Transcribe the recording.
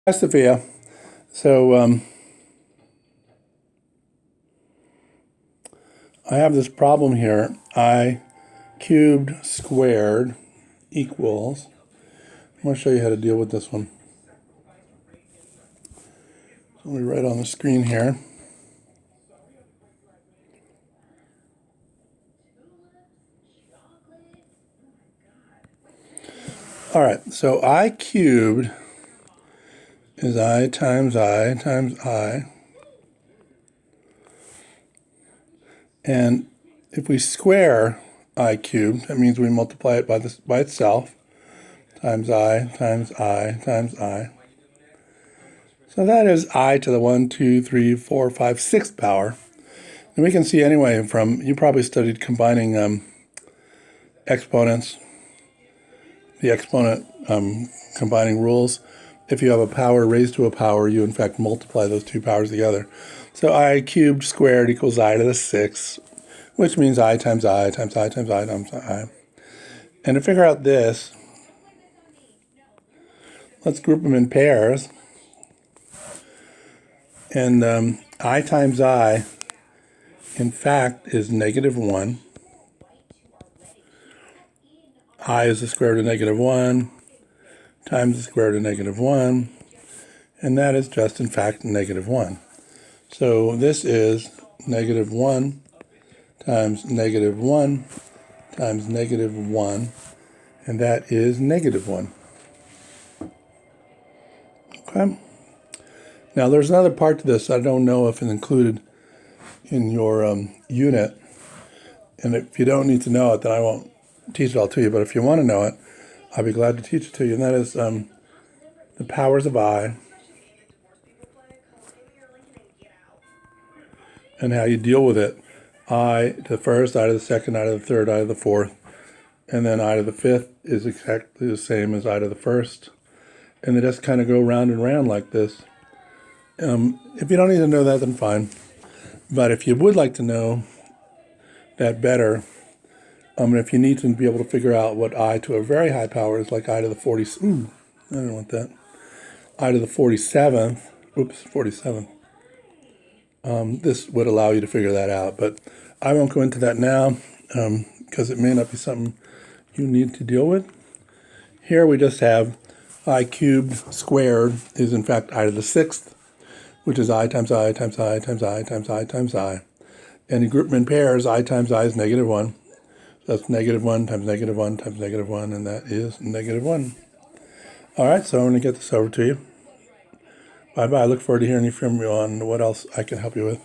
Hi, Sophia. So I have this problem here. I cubed squared equals. I'm going to show you how to deal with this one. So let me write on the screen here. All right, so I cubed is I times I times I. And if we square I cubed, that means we multiply it by itself, times I times I times I. So that is I to the 1, 2, 3, 4, 5, 6th power. And we can see anyway from, you probably studied combining exponents, the exponent combining rules. If you have a power raised to a power, you in fact multiply those two powers together. So I cubed squared equals I to the 6th, which means I times I times I times I times I. And to figure out this, let's group them in pairs. And I times I, in fact, is -1. I is the square root of -1 times the square root of -1. And that is just, in fact, -1. So this is -1 times -1 times -1, and that is -1. Okay? Now, there's another part to this I don't know if it's included in your unit, and if you don't need to know it, then I won't teach it all to you, but if you want to know it, I'll be glad to teach it to you, and that is the powers of I and how you deal with it. I to the first, I to the second, I to the third, I to the fourth, and then I to the fifth is exactly the same as I to the first. And they just kind of go round and round like this. If you don't need to know that, then fine. But if you would like to know that better, and if you need to be able to figure out what I to a very high power is, like I to the 40, ooh, I don't want that. I to the 47th, 47th. This would allow you to figure that out, but I won't go into that now because it may not be something you need to deal with. Here we just have I cubed squared is in fact I to the 6th, which is I times I times I times I times I times I. And you group them in pairs, I times I is -1. So that's -1 times -1 times -1, and that is -1. All right, so I'm going to get this over to you. Bye-bye. I look forward to hearing from you on what else I can help you with.